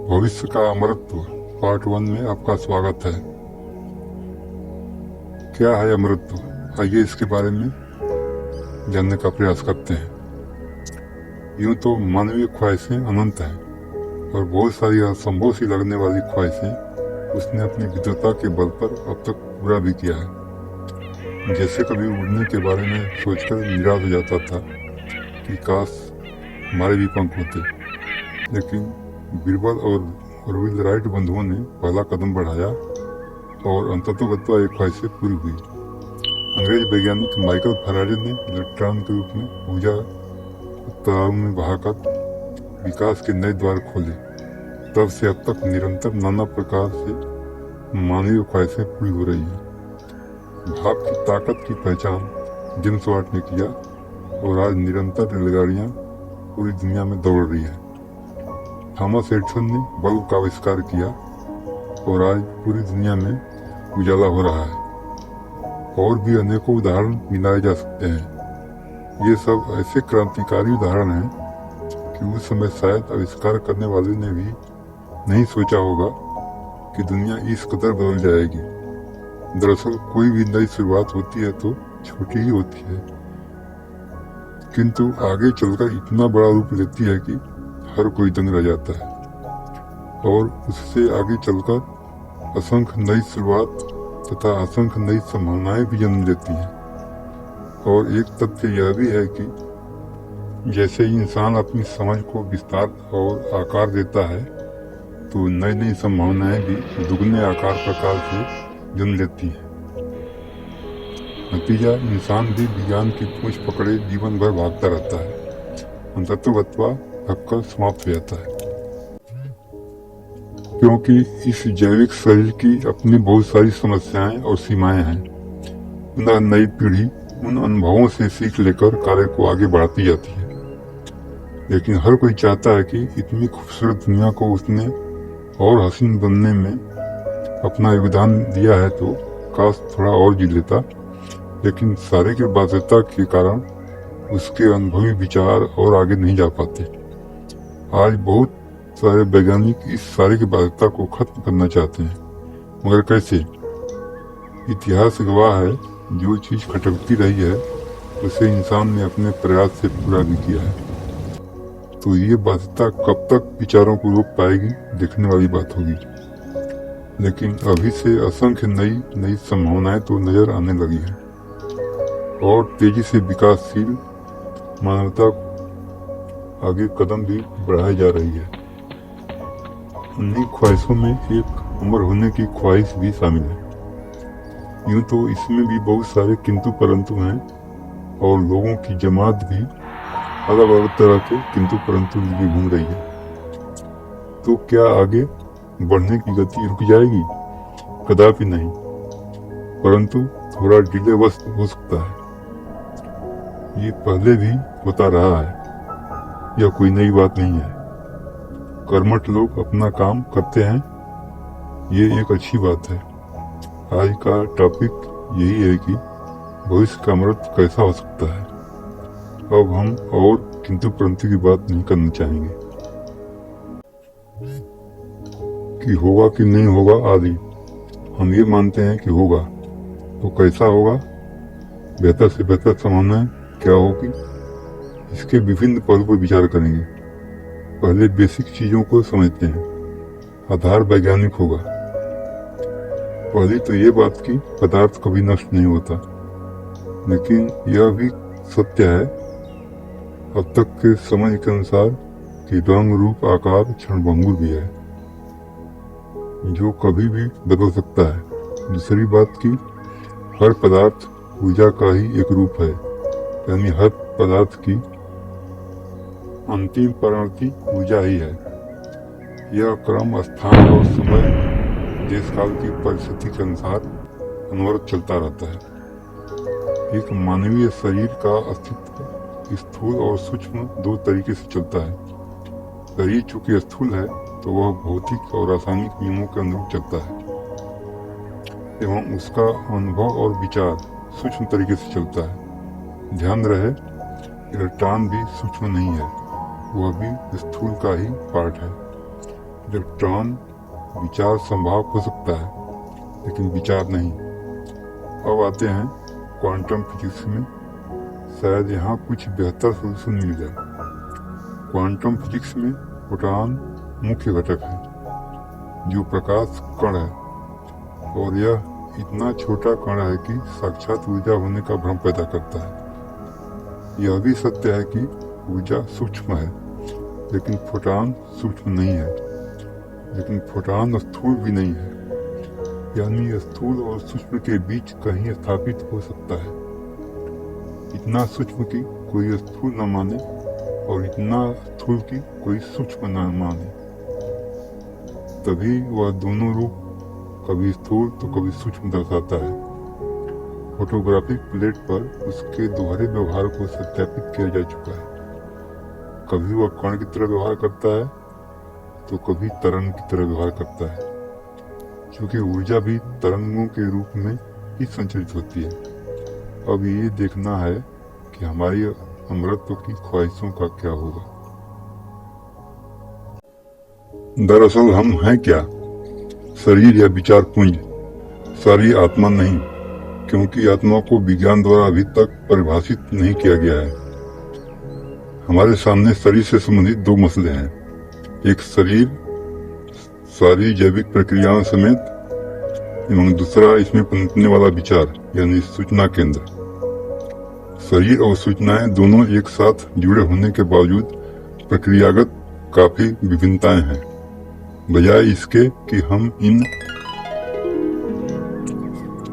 भविष्य का अमृतत्व पार्ट 1 में आपका स्वागत है। क्या है अमृतत्व? आइए इसके बारे में जानने का प्रयास करते हैं। यूं तो मानवीय ख्वाहिशें अनंत हैं और बहुत सारी असंभव सी लगने वाली ख्वाहिशें उसने अपनी विद्वता के बल पर अब तक पूरा भी किया है। जैसे कभी उड़ने के बारे में सोचकर निराश हो जाता था कि काश हमारे भी पंख होते, लेकिन बीरबल और ऑरविल राइट बंधुओं ने पहला कदम बढ़ाया और अंततोगत्वा एक ख्वाहिश पूरी हुई। अंग्रेज वैज्ञानिक माइकल फैराडे ने इलेक्ट्रॉन के रूप में ऊर्जा तारों में बहाकर विकास के नए द्वार खोले। तब से अब तक निरंतर नाना प्रकार से मानवीय ख्वाहिशें पूरी हो रही हैं। भाप की ताकत की पहचान जेम्स वाट ने किया और आज निरंतर रेलगाड़ियां पूरी दुनिया में दौड़ रही है। थॉमस एडिसन ने बल्ब का आविष्कार किया और आज पूरी दुनिया में उजाला हो रहा है। और भी अनेकों उदाहरण गिनाए जा सकते हैं। ये सब ऐसे क्रांतिकारी उदाहरण हैं कि उस समय शायद आविष्कार करने वाले ने भी नहीं सोचा होगा कि दुनिया इस कदर बदल जाएगी। दरअसल कोई भी नई शुरुआत होती है तो छोटी ही होती है, किंतु आगे चलकर इतना बड़ा रूप लेती है कि हर कोई दंग रह जाता है और उससे आगे चलकर असंख्य नई शुरुआत तथा असंख्य नई संभावनाएं भी जन्म लेती हैं। और एक तथ्य यह भी है कि जैसे ही इंसान अपनी समझ को विस्तार और आकार देता है तो नई नई संभावनाएं भी दुगने आकार प्रकार से जन्म लेती हैं। नतीजा इंसान भी विज्ञान की पूंछ पकड़े जीवन भर भागता रहता है, अंततोगत्वा थककर समाप्त हो जाता है। क्योंकि इस जैविक शरीर की अपनी बहुत सारी समस्याएं और सीमाएं हैं। पुनः नई पीढ़ी उन अनुभवों से सीख लेकर कार्य को आगे बढ़ाती जाती है। लेकिन हर कोई चाहता है कि इतनी खूबसूरत दुनिया को उसने और हसीन बनने में अपना योगदान दिया है तो काश थोड़ा और जी लेता। लेकिन सारे की बाध्यता के कारण उसके अनुभवी विचार और आगे नहीं जा पाते। आज बहुत सारे वैज्ञानिक इस सारे की बाध्यता को खत्म करना चाहते हैं, मगर कैसे? इतिहास गवाह है, जो चीज खटकती रही है उसे इंसान ने अपने प्रयास से पूरा भी किया है। तो ये बाध्यता कब तक विचारों को रोक पाएगी, देखने वाली बात होगी। लेकिन अभी से असंख्य नई नई संभावनाएं तो नजर आने लगी है और तेजी से विकासशील मानवता आगे कदम भी बढ़ाई जा रही है। उन्हीं ख्वाहिशों में एक अमर होने की ख्वाहिश भी शामिल है। यूं तो इसमें भी बहुत सारे किंतु परंतु हैं और लोगों की जमात भी अलग अलग तरह के किंतु परंतु भी घूम रही है। तो क्या आगे बढ़ने की गति रुक जाएगी? कदापि नहीं, परंतु थोड़ा डिले बस हो सकता है। ये पहले भी होता रहा है, यह कोई नई बात नहीं है। कर्मठ लोग अपना काम करते हैं, ये एक अच्छी बात है। आज का टॉपिक यही है कि भविष्य का अमृत कैसा हो सकता है। अब हम और किंतु परंतु की बात नहीं करना चाहेंगे कि होगा कि नहीं होगा आदि। हम ये मानते हैं कि होगा, तो कैसा होगा, बेहतर से बेहतर संभावना क्या होगी, इसके विभिन्न पहलू पर विचार करेंगे। पहले बेसिक चीजों को समझते हैं। आधार वैज्ञानिक होगा। पहली तो ये बात कि पदार्थ कभी नष्ट नहीं होता, लेकिन यह भी सत्य है अब तक के समझ के अनुसार कि रंग रूप आकार क्षणभंगुर भी है, जो कभी भी बदल सकता है। दूसरी बात कि हर पदार्थ ऊर्जा का ही एक रूप है, यानी हर पदार्थ की अंतिम परिणति ऊर्जा ही है। यह क्रम स्थान और समय देश काल की परिस्थिति के अनुसार अनवरत चलता रहता है। एक मानवीय शरीर का अस्तित्व स्थूल और सूक्ष्म दो तरीके से चलता है। शरीर चूंकि स्थूल है तो वह भौतिक और रासायनिक नियमों के अनुरूप चलता है एवं उसका अनुभव और विचार सूक्ष्म तरीके से चलता है। ध्यान रहे, इलेक्ट्रॉन भी सूक्ष्म नहीं है, वह भी स्थूल का ही पार्ट है। इलेक्ट्रॉन विचार संभावक हो सकता है लेकिन विचार नहीं। अब आते हैं क्वांटम फिजिक्स में। शायद यहाँ कुछ बेहतर सोल्यूशन मिल जाए। क्वांटम फिजिक्स में फोटॉन मुख्य घटक है जो प्रकाश कण है, और यह इतना छोटा कण है कि साक्षात ऊर्जा होने का भ्रम पैदा करता है। यह भी सत्य है कि ऊर्जा सूक्ष्म है, लेकिन फोटॉन सूक्ष्म नहीं है। लेकिन फोटॉन स्थूल भी नहीं है, यानी स्थूल और सूक्ष्म के बीच कहीं स्थापित हो सकता है। इतना सूक्ष्म कि कोई स्थूल न माने और इतना स्थूल कि कोई सूक्ष्म न माने। तभी वह दोनों रूप कभी स्थूल तो कभी सूक्ष्म दर्शाता है। फोटोग्राफिक प्लेट पर उसके दोहरे व्यवहार को सत्यापित किया जा चुका है। कभी वह कण की तरह व्यवहार करता है तो कभी तरंग की तरह व्यवहार करता है, क्योंकि ऊर्जा भी तरंगों के रूप में ही संचरित होती है। अब ये देखना है कि हमारी अमरत्व की ख्वाहिशों का क्या होगा। दरअसल हम हैं क्या? शरीर या विचार पुंज, सारी आत्मा नहीं, क्योंकि आत्मा को विज्ञान द्वारा अभी तक परिभाषित नहीं किया गया है। हमारे सामने शरीर से संबंधित दो मसले हैं। एक शरीर सारी जैविक प्रक्रियाओं समेत, एवं दूसरा इसमें पनपने वाला विचार यानी सूचना केंद्र। शरीर और सूचनाएं दोनों एक साथ जुड़े होने के बावजूद प्रक्रियागत काफी विभिन्नताएं हैं। बजाय इसके कि हम इन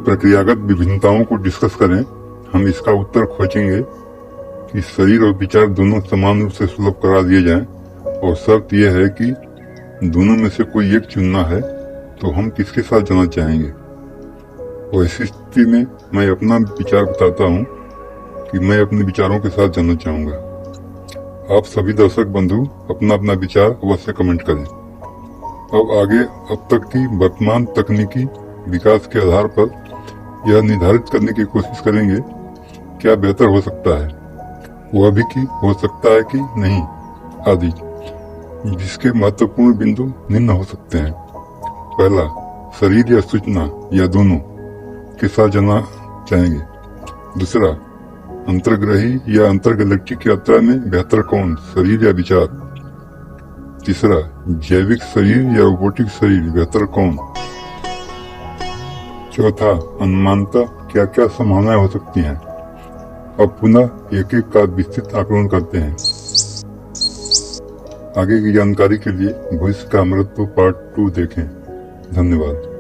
प्रक्रियागत विभिन्नताओं को डिस्कस करें, हम इसका उत्तर खोजेंगे कि शरीर और विचार दोनों समान रूप से सुलभ करा दिए जाएं, और शर्त यह है कि दोनों में से कोई एक चुनना है तो हम किसके साथ जाना चाहेंगे। और इस स्थिति में मैं अपना विचार बताता हूँ कि मैं अपने विचारों के साथ जाना चाहूंगा। आप सभी दर्शक बंधु अपना अपना विचार अवश्य कमेंट करें। अब आगे अब तक की वर्तमान तकनीकी विकास के आधार पर यह निर्धारित करने की कोशिश करेंगे क्या बेहतर हो सकता है, वह भी कि हो सकता है कि नहीं आदि, जिसके महत्वपूर्ण बिंदु निम्न हो सकते हैं। पहला, शरीर या सूचना या दोनों के साथ जाना चाहेंगे। दूसरा, अंतर्ग्रही या अंतरगैलेक्टिक यात्रा में बेहतर कौन, शरीर या विचार। तीसरा, जैविक शरीर या रोबोटिक शरीर बेहतर कौन। चौथा, अनुमानता क्या क्या संभावनाएं हो सकती हैं। अब पुनः एक एक का विस्तृत आकलन करते हैं। आगे की जानकारी के लिए भविष्य का अमृतत्व पार्ट 2 देखें। धन्यवाद।